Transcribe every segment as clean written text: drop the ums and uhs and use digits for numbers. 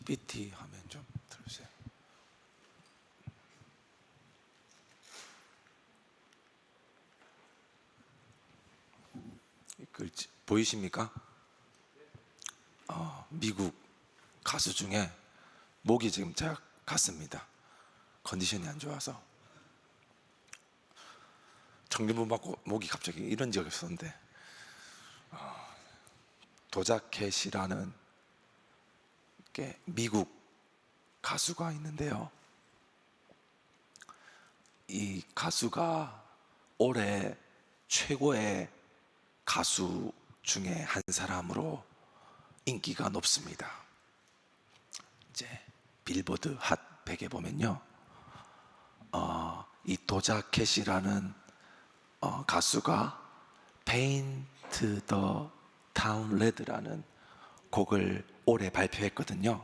PPT 화면 좀 들어주세요. 글씨 보이십니까? 미국 가수 중에 목이 지금 제가 갔습니다. 컨디션이 안 좋아서 정리분 받고 목이 갑자기 이런 적이 없었는데, 도자켓이라는 미국 가수가 있는데요, 이 가수가 올해 최고의 가수 중에 한 사람으로 인기가 높습니다. 이제 빌보드 핫 100에 보면요, 이 도자켓이라는 가수가 Paint the Town Red라는 곡을 올해 발표했거든요.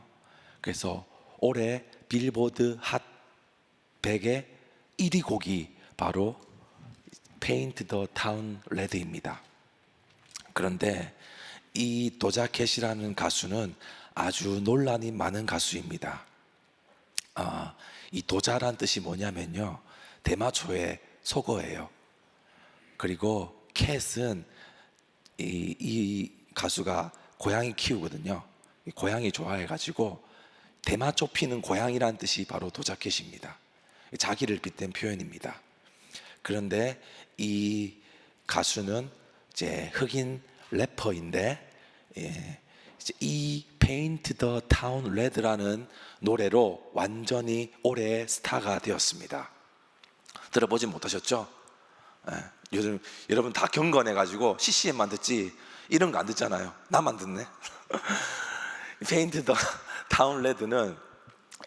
그래서 올해 빌보드 핫 100의 1위 곡이 바로 Paint the Town Red입니다. 그런데 이 도자켓이라는 가수는 아주 논란이 많은 가수입니다. 이 도자란 뜻이 뭐냐면요, 대마초의 속어예요. 그리고 캣은 이 가수가 고양이 키우거든요. 고양이 좋아해가지고 대마초 피는 고양이란 뜻이 바로 도자켓입니다. 자기를 빗댄 표현입니다. 그런데 이 가수는 이제 흑인 래퍼인데, 이제 이 Paint the Town Red라는 노래로 완전히 올해 스타가 되었습니다. 들어보진 못하셨죠? 요즘 여러분 다 경건해가지고 CCM만 듣지 이런 거 안 듣잖아요. 나만 듣네. Paint the Town Red는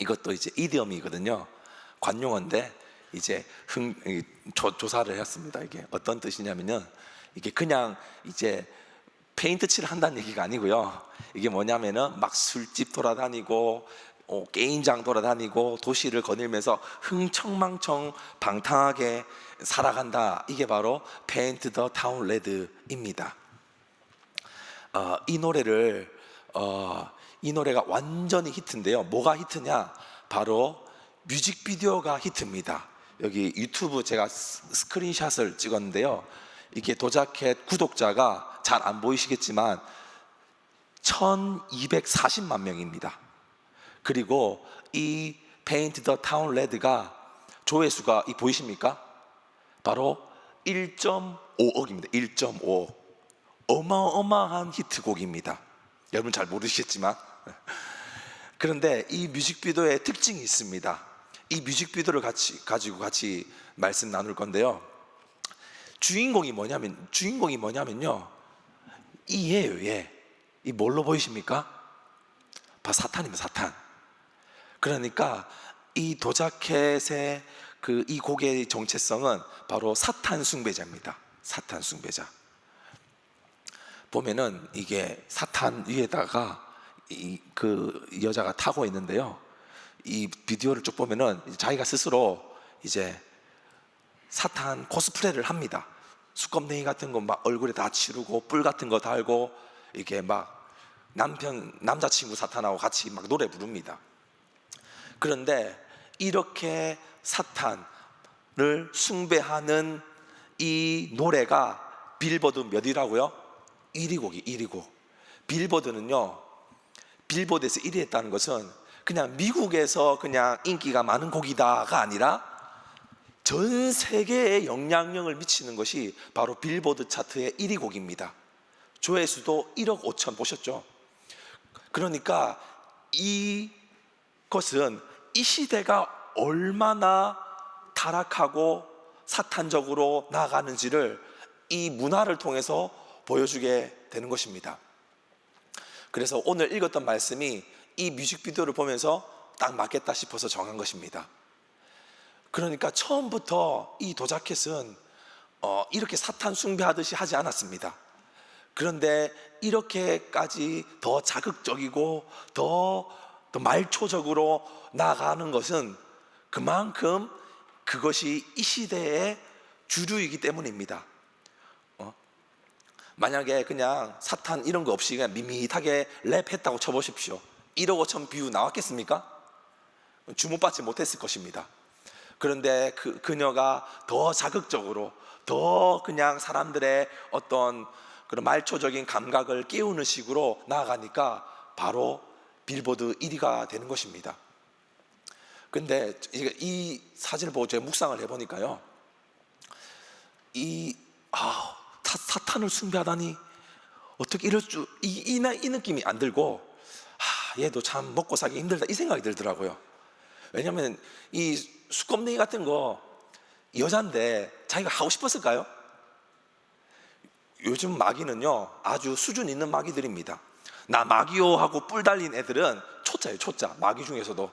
이것도 이제 이디엄이거든요. 관용어인데 이제 조사를 했습니다. 이게 어떤 뜻이냐면은, 이게 그냥 이제 페인트 칠을 한다는 얘기가 아니고요, 이게 뭐냐면은 막 술집 돌아다니고 게임장 돌아다니고 도시를 거닐면서 흥청망청 방탕하게 살아간다, 이게 바로 Paint the Town Red입니다. 이 노래가 완전히 히트인데요, 뭐가 히트냐, 바로 뮤직비디오가 히트입니다. 여기 유튜브 제가 스크린샷을 찍었는데요, 이게 도자켓 구독자가 잘 안 보이시겠지만 1240만 명입니다. 그리고 이 Paint the Town Red가 조회수가 보이십니까? 바로 1.5억입니다. 1.5억. 어마어마한 히트곡입니다. 여러분 잘 모르시겠지만. 그런데 이 뮤직비디오의 특징이 있습니다. 이 뮤직비디오를 가지고 같이 말씀 나눌 건데요, 주인공이 뭐냐면요, 얘예요. 이 뭘로 보이십니까? 바로 사탄입니다. 사탄. 그러니까 이 도자켓의 이 곡의 정체성은 바로 사탄 숭배자입니다. 사탄 숭배자. 보면은 이게 사탄 위에다가 그 여자가 타고 있는데요, 이 비디오를 쭉 보면은 자기가 스스로 이제 사탄 코스프레를 합니다. 수검냉이 같은 거 막 얼굴에 다 치르고 뿔 같은 거 달고 이렇게 막 남자친구 사탄하고 같이 막 노래 부릅니다. 그런데 이렇게 사탄을 숭배하는 이 노래가 빌보드 몇 위라고요? 1위 곡이 1위 곡. 빌보드는요, 빌보드에서 1위 했다는 것은 그냥 미국에서 그냥 인기가 많은 곡이다가 아니라 전 세계에 영향력을 미치는 것이 바로 빌보드 차트의 1위 곡입니다. 조회수도 1억 5천 보셨죠? 그러니까 이것은 이 시대가 얼마나 타락하고 사탄적으로 나아가는지를 이 문화를 통해서 보여주게 되는 것입니다. 그래서 오늘 읽었던 말씀이 이 뮤직비디오를 보면서 딱 맞겠다 싶어서 정한 것입니다. 그러니까 처음부터 이 도자켓은 이렇게 사탄 숭배하듯이 하지 않았습니다. 그런데 이렇게까지 더 자극적이고 더 말초적으로 나아가는 것은 그만큼 그것이 이 시대의 주류이기 때문입니다. 만약에 그냥 사탄 이런 거 없이 그냥 밋밋하게 랩했다고 쳐보십시오. 1억 5천 뷰 나왔겠습니까? 주목받지 못했을 것입니다. 그런데 그녀가 더 자극적으로, 더 그냥 사람들의 어떤 그런 말초적인 감각을 깨우는 식으로 나아가니까 바로 빌보드 1위가 되는 것입니다. 근데 이 사진을 보고 제가 묵상을 해보니까요, 사탄을 숭배하다니 어떻게 이럴 이 느낌이 안 들고, 얘도 참 먹고 살기 힘들다 이 생각이 들더라고요. 왜냐하면 이 수검냉이 같은 거 여잔데 자기가 하고 싶었을까요? 요즘 마귀는요 아주 수준 있는 마귀들입니다. 나 마귀요 하고 뿔 달린 애들은 초짜예요. 초짜. 마귀 중에서도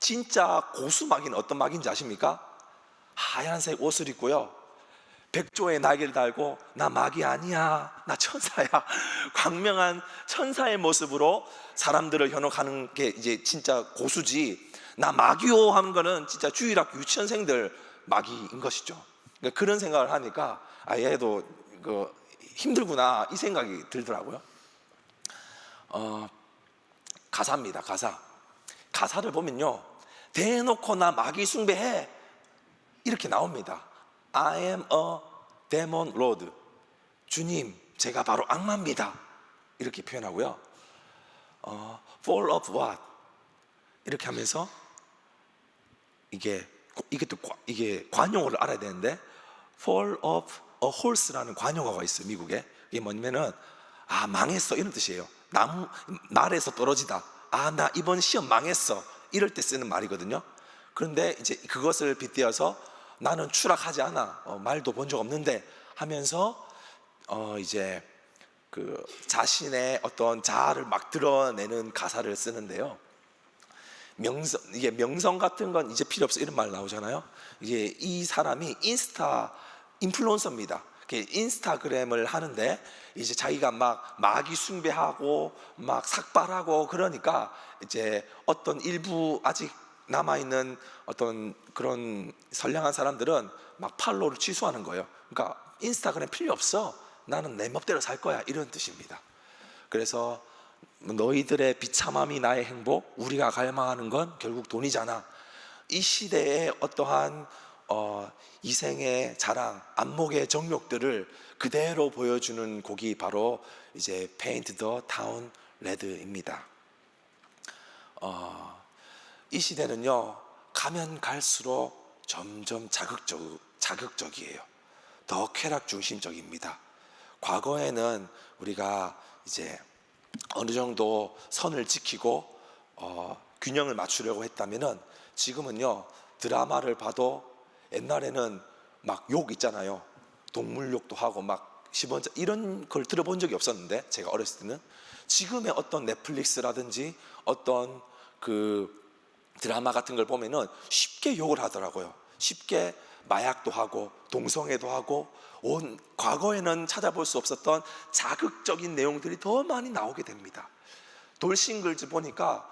진짜 고수 마귀는 어떤 마귀인지 아십니까? 하얀색 옷을 입고요, 백조의 날개를 달고 나 마귀 아니야, 나 천사야, 광명한 천사의 모습으로 사람들을 현혹하는 게 이제 진짜 고수지, 나 마귀요 하는 거는 진짜 주일학교 유치원생들 마귀인 것이죠. 그러니까 그런 생각을 하니까 얘도 힘들구나 이 생각이 들더라고요. 가사입니다. 가사를 보면요, 대놓고 나 마귀 숭배해 이렇게 나옵니다. I am a demon lord. 주님, 제가 바로 악마입니다. 이렇게 표현하고요. Fall of what? 이렇게 하면서 이게 관용어를 알아야 되는데, Fall of a horse라는 관용어가 있어요. 미국에. 이게 뭐냐면은 망했어 이런 뜻이에요. 말에서 떨어지다. 나 이번 시험 망했어 이럴 때 쓰는 말이거든요. 그런데 이제 그것을 빗대어서 나는 추락하지 않아, 말도 본 적 없는데 하면서 이제 그 자신의 어떤 자아를 막 드러내는 가사를 쓰는데요. 이게 명성 같은 건 이제 필요 없어 이런 말 나오잖아요. 이게 이 사람이 인플루언서입니다. 인스타그램을 하는데 이제 자기가 막 마귀 숭배하고 막 삭발하고 그러니까 이제 어떤 일부 아직 남아있는 어떤 그런 선량한 사람들은 막 팔로우를 취소하는 거예요. 그러니까 인스타그램 필요 없어, 나는 내 멋대로 살 거야 이런 뜻입니다. 그래서 너희들의 비참함이 나의 행복, 우리가 갈망하는 건 결국 돈이잖아. 이 시대의 어떠한 이생의 자랑, 안목의 정욕들을 그대로 보여주는 곡이 바로 이제 Paint the Town Red입니다. 이 시대는요 가면 갈수록 점점 자극적이에요. 더 쾌락 중심적입니다. 과거에는 우리가 이제 어느 정도 선을 지키고 균형을 맞추려고 했다면은 지금은요 드라마를 봐도 옛날에는 막 욕 있잖아요. 동물욕도 하고 막 10원짜 이런 걸 들어본 적이 없었는데, 제가 어렸을 때는. 지금의 어떤 넷플릭스라든지 어떤 그 드라마 같은 걸 보면은 쉽게 욕을 하더라고요. 쉽게 마약도 하고 동성애도 하고 과거에는 찾아볼 수 없었던 자극적인 내용들이 더 많이 나오게 됩니다. 돌싱글즈 보니까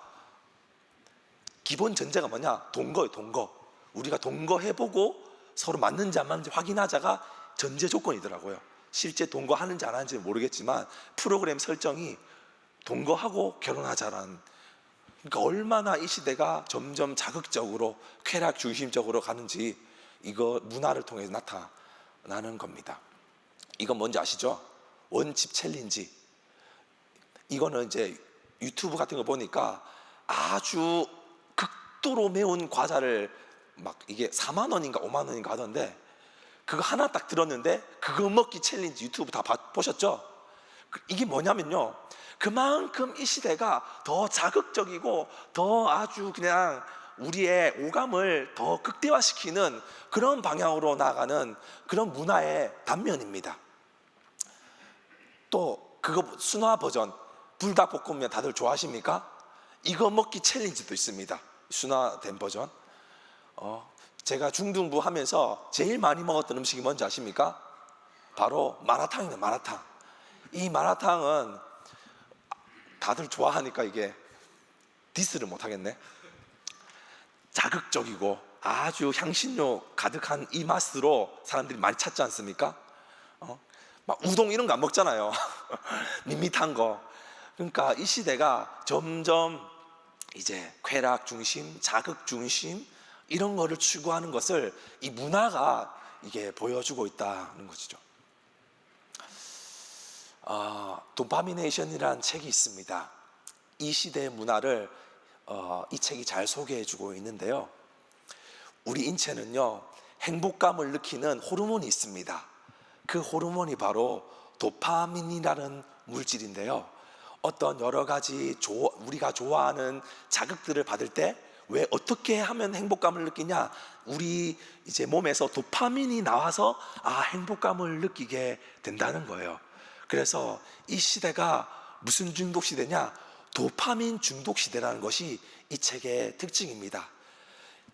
기본 전제가 뭐냐? 동거예요. 동거. 우리가 동거해보고 서로 맞는지 안 맞는지 확인하자가 전제 조건이더라고요. 실제 동거하는지 안 하는지 모르겠지만 프로그램 설정이 동거하고 결혼하자라는. 그러니까 얼마나 이 시대가 점점 자극적으로 쾌락 중심적으로 가는지 이거 문화를 통해서 나타나는 겁니다. 이건 뭔지 아시죠? 원칩 챌린지. 이거는 이제 유튜브 같은 거 보니까 아주 극도로 매운 과자를 막 이게 4만 원인가 5만 원인가 하던데, 그거 하나 딱 들었는데 그거 먹기 챌린지 유튜브 다 보셨죠? 이게 뭐냐면요, 그만큼 이 시대가 더 자극적이고 더 아주 그냥 우리의 오감을 더 극대화시키는 그런 방향으로 나아가는 그런 문화의 단면입니다. 또 그거 순화 버전 불닭볶음면 다들 좋아하십니까? 이거 먹기 챌린지도 있습니다. 순화된 버전. 제가 중등부 하면서 제일 많이 먹었던 음식이 뭔지 아십니까? 바로 마라탕이네. 마라탕. 이 마라탕은 다들 좋아하니까 이게 디스를 못하겠네. 자극적이고 아주 향신료 가득한 이 맛으로 사람들이 많이 찾지 않습니까? 막 우동 이런 거 안 먹잖아요. 밋밋한 거. 그러니까 이 시대가 점점 이제 쾌락 중심, 자극 중심 이런 거를 추구하는 것을 이 문화가 이게 보여주고 있다는 것이죠. 도파미네이션이라는 책이 있습니다. 이 시대의 문화를 이 책이 잘 소개해주고 있는데요. 우리 인체는요, 행복감을 느끼는 호르몬이 있습니다. 그 호르몬이 바로 도파민이라는 물질인데요. 어떤 여러 가지 우리가 좋아하는 자극들을 받을 때 왜 어떻게 하면 행복감을 느끼냐? 우리 이제 몸에서 도파민이 나와서 행복감을 느끼게 된다는 거예요. 그래서 이 시대가 무슨 중독 시대냐? 도파민 중독 시대라는 것이 이 책의 특징입니다.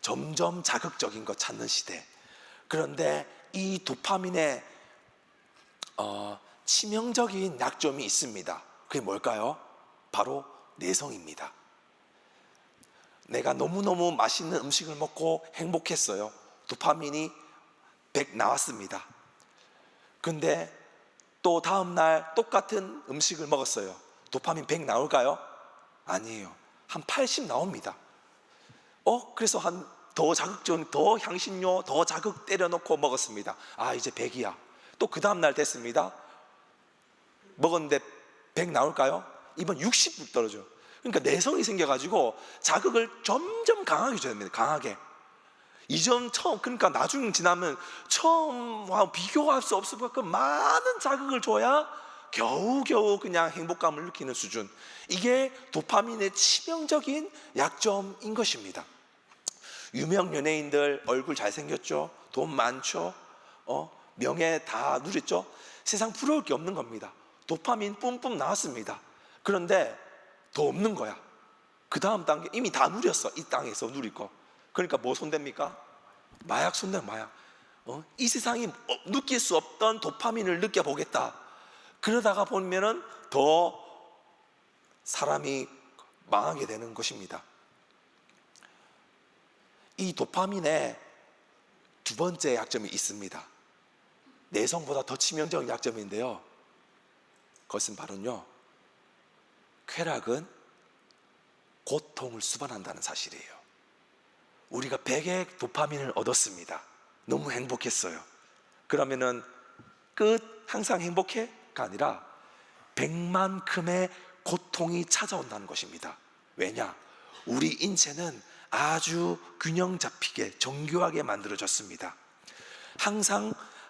점점 자극적인 것 찾는 시대. 그런데 이 도파민의 치명적인 약점이 있습니다. 그게 뭘까요? 바로 내성입니다. 내가 너무너무 맛있는 음식을 먹고 행복했어요. 도파민이 100 나왔습니다. 근데 또 다음날 똑같은 음식을 먹었어요. 도파민 100 나올까요? 아니에요. 한 80 나옵니다. 그래서 더 자극적, 더 향신료, 더 자극 때려놓고 먹었습니다. 이제 100이야. 또 그 다음날 됐습니다. 먹었는데 100 나올까요? 이번 60 떨어져요. 그러니까 내성이 생겨가지고 자극을 점점 강하게 줘야 됩니다. 강하게. 이전 처음, 그러니까 나중 지나면 처음과 비교할 수 없을 만큼 많은 자극을 줘야 겨우겨우 그냥 행복감을 느끼는 수준. 이게 도파민의 치명적인 약점인 것입니다. 유명 연예인들 얼굴 잘생겼죠? 돈 많죠? 명예 다 누렸죠? 세상 부러울 게 없는 겁니다. 도파민 뿜뿜 나왔습니다. 그런데 더 없는 거야. 그 다음 단계 이미 다 누렸어. 이 땅에서 누릴 거. 그러니까 뭐 손댑니까? 마약 손대. 마약. 이 세상이 느낄 수 없던 도파민을 느껴보겠다. 그러다가 보면은 더 사람이 망하게 되는 것입니다. 이 도파민의 두 번째 약점이 있습니다. 내성보다 더 치명적인 약점인데요. 그것은 바로요, 쾌락은 고통을 수반한다는 사실이에요. 우리가 100의 도파민을 얻었습니다. 너무 행복했어요. 그러면은 항상 행복해?가 아니라 100만큼의 고통이 찾아온다는 것입니다. 왜냐? 우리 인체는 아주 균형 잡히게 정교하게 만들어졌습니다.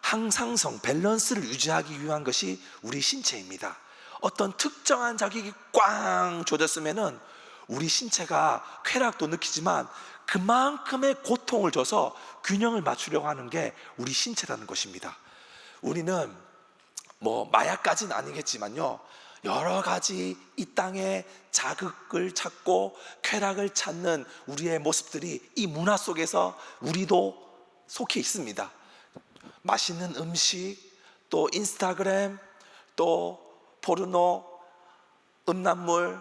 항상성, 밸런스를 유지하기 위한 것이 우리 신체입니다. 어떤 특정한 자극이 꽝 줘졌으면은 우리 신체가 쾌락도 느끼지만 그만큼의 고통을 줘서 균형을 맞추려고 하는 게 우리 신체라는 것입니다. 우리는 뭐 마약까지는 아니겠지만요, 여러 가지 이 땅에 자극을 찾고 쾌락을 찾는 우리의 모습들이 이 문화 속에서 우리도 속해 있습니다. 맛있는 음식, 또 인스타그램, 또 포르노, 음란물,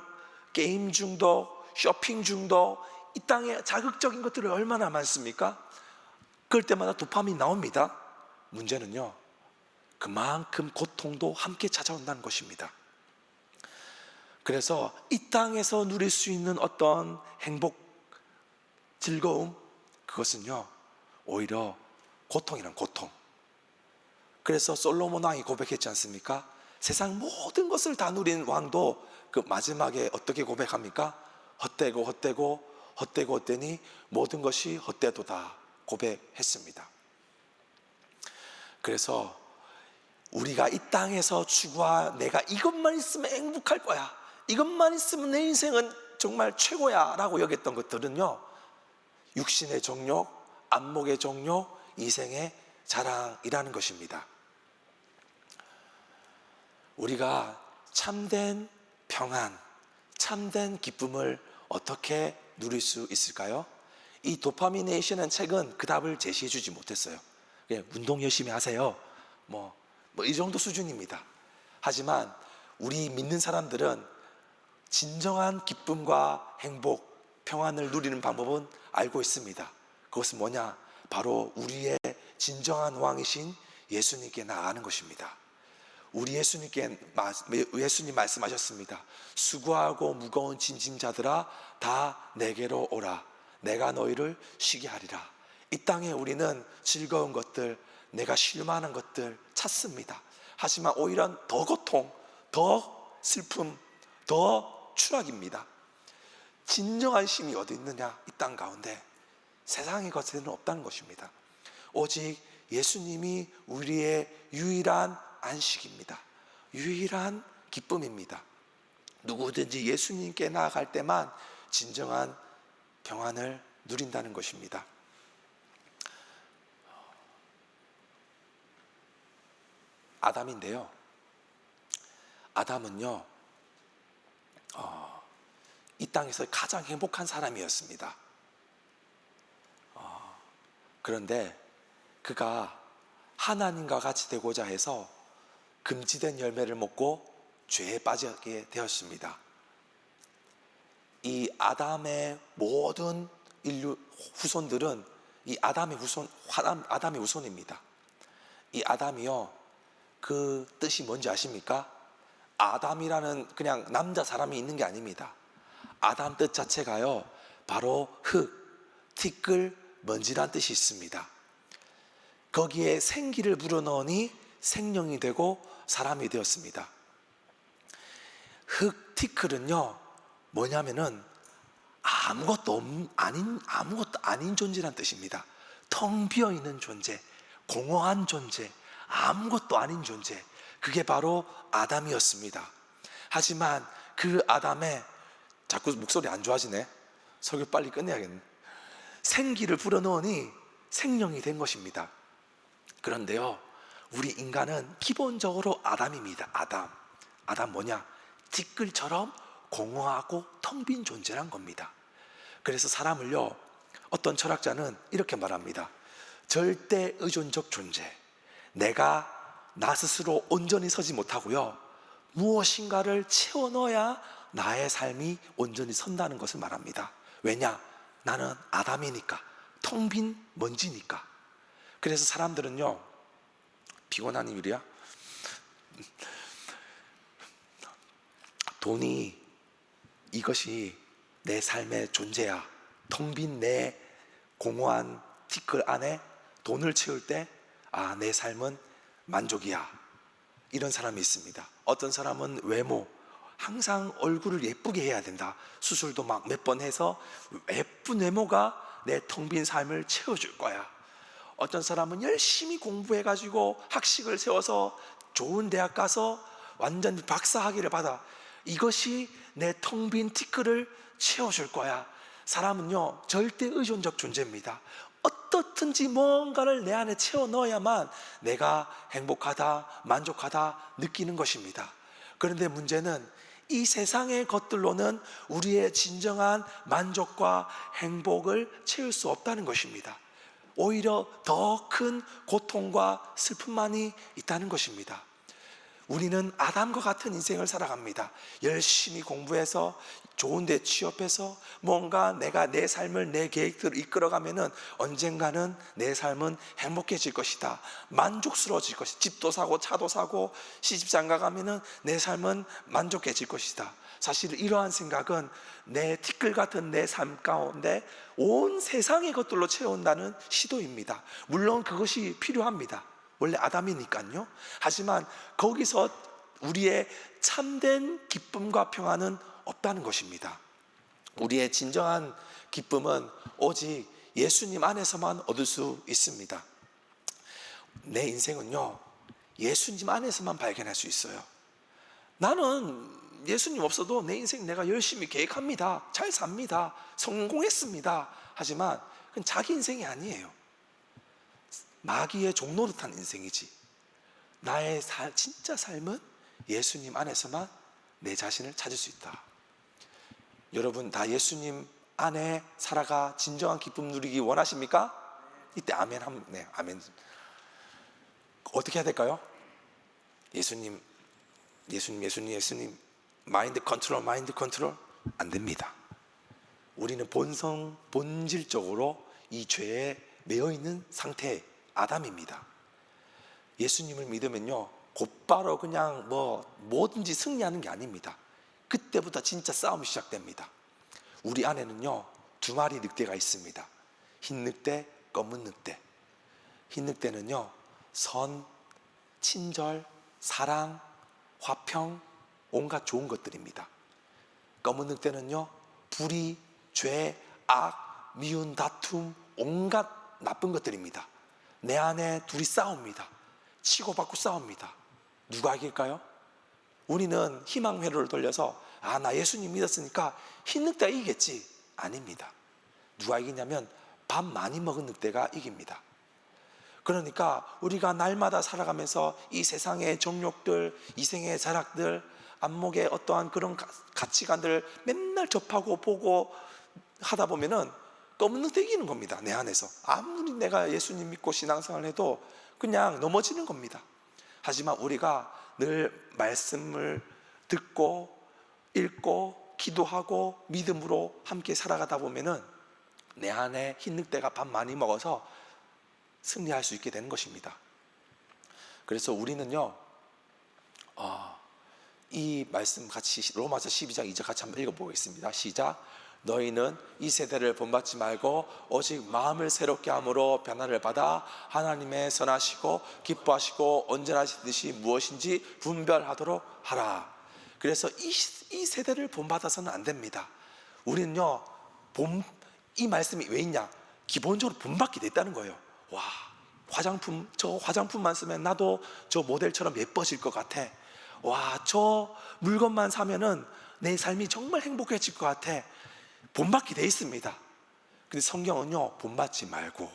게임 중독, 쇼핑 중독, 이 땅에 자극적인 것들이 얼마나 많습니까? 그럴 때마다 도파민 나옵니다. 문제는요, 그만큼 고통도 함께 찾아온다는 것입니다. 그래서 이 땅에서 누릴 수 있는 어떤 행복, 즐거움, 그것은요 오히려 고통이란 고통. 그래서 솔로몬 왕이 고백했지 않습니까? 세상 모든 것을 다 누린 왕도 그 마지막에 어떻게 고백합니까? 헛되고 헛되니 모든 것이 헛되도다 고백했습니다. 그래서 우리가 이 땅에서 내가 이것만 있으면 행복할 거야, 이것만 있으면 내 인생은 정말 최고야 라고 여겼던 것들은요, 육신의 정욕, 안목의 정욕, 이생의 자랑이라는 것입니다. 우리가 참된 평안, 참된 기쁨을 어떻게 누릴 수 있을까요? 이 도파미네이션은 책은 그 답을 제시해 주지 못했어요. 운동 열심히 하세요, 뭐 이 정도 수준입니다. 하지만 우리 믿는 사람들은 진정한 기쁨과 행복, 평안을 누리는 방법은 알고 있습니다. 그것은 뭐냐? 바로 우리의 진정한 왕이신 예수님께 나아가는 것입니다. 우리 예수님 말씀하셨습니다. 수고하고 무거운 짐진 자들아 다 내게로 오라. 내가 너희를 쉬게 하리라. 이 땅에 우리는 즐거운 것들, 내가 쉴만한 것들 찾습니다. 하지만 오히려 더 고통, 더 슬픔, 더 추락입니다. 진정한 쉼이 어디 있느냐? 이 땅 가운데 세상의 것에는 없다는 것입니다. 오직 예수님이 우리의 유일한 안식입니다. 유일한 기쁨입니다. 누구든지 예수님께 나아갈 때만 진정한 평안을 누린다는 것입니다. 아담인데요, 아담은요 이 땅에서 가장 행복한 사람이었습니다. 그런데 그가 하나님과 같이 되고자 해서 금지된 열매를 먹고 죄에 빠지게 되었습니다. 이 아담의 모든 인류 후손들은 이 아담의 후손입니다. 이 아담이요, 그 뜻이 뭔지 아십니까? 아담이라는 그냥 남자 사람이 있는 게 아닙니다. 아담 뜻 자체가요, 바로 흙, 티끌, 먼지란 뜻이 있습니다. 거기에 생기를 불어넣으니 생명이 되고 사람이 되었습니다. 흙, 티끌은요 뭐냐면은 아무것도 아닌 존재란 뜻입니다. 텅 비어 있는 존재, 공허한 존재, 아무것도 아닌 존재, 그게 바로 아담이었습니다. 하지만 그 아담의, 자꾸 목소리 안 좋아지네, 설교 빨리 끝내야겠네. 생기를 불어넣으니 생명이 된 것입니다. 그런데요, 우리 인간은 기본적으로 아담입니다. 아담 뭐냐? 티끌처럼 공허하고 텅 빈 존재란 겁니다. 그래서 사람을요, 어떤 철학자는 이렇게 말합니다. 절대 의존적 존재, 내가 나 스스로 온전히 서지 못하고요, 무엇인가를 채워 넣어야 나의 삶이 온전히 선다는 것을 말합니다. 왜냐? 나는 아담이니까, 텅 빈 먼지니까. 그래서 사람들은요, 피곤한 이유야? 돈이, 이것이 내 삶의 존재야. 텅 빈 내 공허한 티끌 안에 돈을 채울 때, 아, 내 삶은 만족이야. 이런 사람이 있습니다. 어떤 사람은 외모, 항상 얼굴을 예쁘게 해야 된다. 수술도 막 몇 번 해서 예쁜 외모가 내 텅 빈 삶을 채워줄 거야. 어떤 사람은 열심히 공부해가지고 학식을 세워서 좋은 대학 가서 완전 박사학위를 받아. 이것이 내 텅 빈 티끌을 채워줄 거야. 사람은요, 절대 의존적 존재입니다. 어떻든지 뭔가를 내 안에 채워 넣어야만 내가 행복하다, 만족하다 느끼는 것입니다. 그런데 문제는 이 세상의 것들로는 우리의 진정한 만족과 행복을 채울 수 없다는 것입니다. 오히려 더 큰 고통과 슬픔만이 있다는 것입니다. 우리는 아담과 같은 인생을 살아갑니다. 열심히 공부해서 좋은 데 취업해서 뭔가 내가 내 삶을, 내 계획대로 이끌어가면은 언젠가는 내 삶은 행복해질 것이다, 만족스러워질 것이다. 집도 사고 차도 사고 시집장가 가면은 내 삶은 만족해질 것이다. 사실 이러한 생각은 내 티끌 같은 내 삶 가운데 온 세상의 것들로 채운다는 시도입니다. 물론 그것이 필요합니다. 원래 아담이니까요. 하지만 거기서 우리의 참된 기쁨과 평안은 없다는 것입니다. 우리의 진정한 기쁨은 오직 예수님 안에서만 얻을 수 있습니다. 내 인생은요, 예수님 안에서만 발견할 수 있어요. 나는 예수님 없어도 내 인생 내가 열심히 계획합니다. 잘 삽니다. 성공했습니다. 하지만 그건 자기 인생이 아니에요. 마귀의 종노릇한 인생이지. 나의 진짜 삶은 예수님 안에서만 내 자신을 찾을 수 있다. 여러분 다 예수님 안에 살아가 진정한 기쁨 누리기 원하십니까? 이때 아멘 하면, 네, 아멘. 어떻게 해야 될까요? 예수님 마인드 컨트롤 안 됩니다. 우리는 본질적으로 이 죄에 매여 있는 상태, 아담입니다. 예수님을 믿으면요, 곧바로 그냥 뭐든지 승리하는 게 아닙니다. 그때부터 진짜 싸움이 시작됩니다. 우리 안에는요, 두 마리 늑대가 있습니다. 흰 늑대, 검은 늑대. 흰 늑대는요, 선, 친절, 사랑, 화평, 온갖 좋은 것들입니다. 검은 늑대는요, 불의, 죄, 악, 미운, 다툼, 온갖 나쁜 것들입니다. 내 안에 둘이 싸웁니다. 치고받고 싸웁니다. 누가 이길까요? 우리는 희망 회로를 돌려서 나 예수님 믿었으니까 흰 늑대가 이기겠지. 아닙니다. 누가 이기냐면 밥 많이 먹은 늑대가 이깁니다. 그러니까 우리가 날마다 살아가면서 이 세상의 정욕들, 이생의 자락들, 안목의 어떠한 그런 가치관들을 맨날 접하고 보고 하다 보면은 검은 늑대 이기는 겁니다. 내 안에서 아무리 내가 예수님 믿고 신앙생활을 해도 그냥 넘어지는 겁니다. 하지만 우리가 늘 말씀을 듣고 읽고 기도하고 믿음으로 함께 살아가다 보면은 내 안에 흰 늑대가 밥 많이 먹어서 승리할 수 있게 되는 것입니다. 그래서 우리는요, 이 말씀 같이 로마서 12장 2절 같이 한번 읽어보겠습니다. 시작. 너희는 이 세대를 본받지 말고 오직 마음을 새롭게 함으로 변화를 받아 하나님의 선하시고 기뻐하시고 온전하시듯이 무엇인지 분별하도록 하라. 그래서 이 세대를 본받아서는 안 됩니다. 우리는요, 이 말씀이 왜 있냐? 기본적으로 본받게 됐다는 거예요. 와, 저 화장품만 쓰면 나도 저 모델처럼 예뻐질 것 같아. 와, 저 물건만 사면은 내 삶이 정말 행복해질 것 같아. 본받게 돼 있습니다. 근데 성경은요, 본받지 말고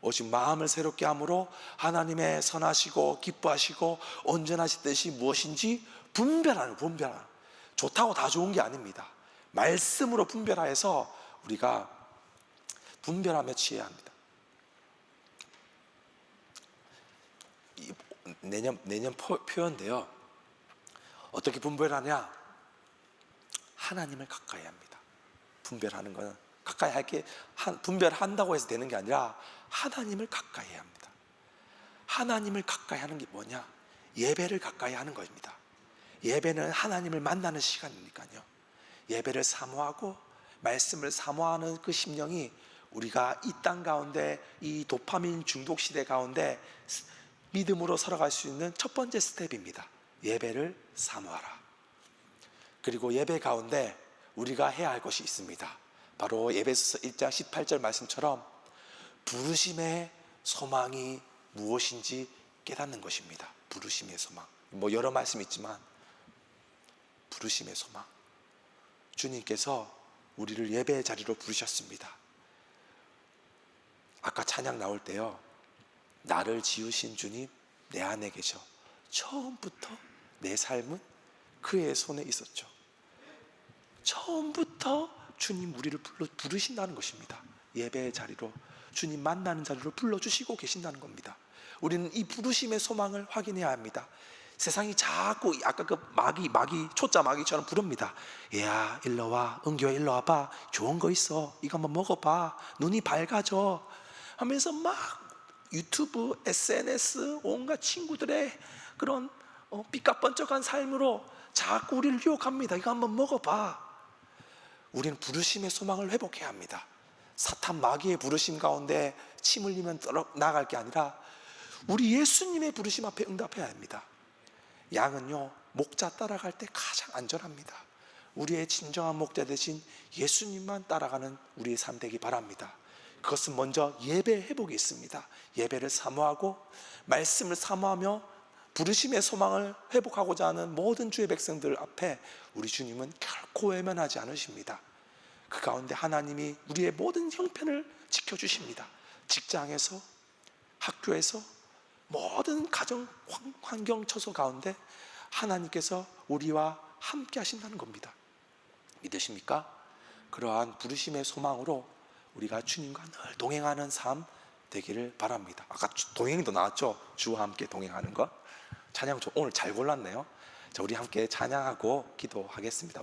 오직 마음을 새롭게 함으로 하나님의 선하시고 기뻐하시고 온전하시듯이 무엇인지 분별하는. 좋다고 다 좋은 게 아닙니다. 말씀으로 분별하여서 우리가 분별하며 취해야 합니다. 내년 표현인데요, 어떻게 분별하냐? 하나님을 가까이 합니다. 분별하는 것은 가까이 할게, 분별한다고 해서 되는 게 아니라 하나님을 가까이 해야 합니다. 하나님을 가까이 하는 게 뭐냐? 예배를 가까이 하는 것입니다. 예배는 하나님을 만나는 시간이니까요. 예배를 사모하고 말씀을 사모하는 그 심령이 우리가 이 땅 가운데, 이 도파민 중독 시대 가운데 믿음으로 살아갈 수 있는 첫 번째 스텝입니다. 예배를 사모하라. 그리고 예배 가운데 우리가 해야 할 것이 있습니다. 바로 에베소서 1장 18절 말씀처럼 부르심의 소망이 무엇인지 깨닫는 것입니다. 부르심의 소망. 여러 말씀이 있지만 부르심의 소망. 주님께서 우리를 예배의 자리로 부르셨습니다. 아까 찬양 나올 때요, 나를 지으신 주님 내 안에 계셔. 처음부터 내 삶은 그의 손에 있었죠. 처음부터 주님 우리를 부르신다는 것입니다. 예배의 자리로, 주님 만나는 자리로 불러주시고 계신다는 겁니다. 우리는 이 부르심의 소망을 확인해야 합니다. 세상이 자꾸 아까 그 마귀 초짜 마귀처럼 부릅니다. 야, 일로 와, 은규야 일로 와봐, 좋은 거 있어, 이거 한번 먹어봐, 눈이 밝아져 하면서 막 유튜브, SNS, 온갖 친구들의 그런 삐까뻔쩍한 삶으로 자꾸 우리를 유혹합니다. 이거 한번 먹어봐. 우리는 부르심의 소망을 회복해야 합니다. 사탄 마귀의 부르심 가운데 침 흘리면 나갈 게 아니라 우리 예수님의 부르심 앞에 응답해야 합니다. 양은요, 목자 따라갈 때 가장 안전합니다. 우리의 진정한 목자 대신 예수님만 따라가는 우리의 삶 되기 바랍니다. 그것은 먼저 예배 회복이 있습니다. 예배를 사모하고 말씀을 사모하며 부르심의 소망을 회복하고자 하는 모든 주의 백성들 앞에 우리 주님은 결코 외면하지 않으십니다. 그 가운데 하나님이 우리의 모든 형편을 지켜주십니다. 직장에서, 학교에서, 모든 가정 환경 처소 가운데 하나님께서 우리와 함께 하신다는 겁니다. 믿으십니까? 그러한 부르심의 소망으로 우리가 주님과 늘 동행하는 삶 되기를 바랍니다. 아까 동행도 나왔죠? 주와 함께 동행하는 것. 찬양 오늘 잘 골랐네요. 자, 우리 함께 찬양하고 기도하겠습니다.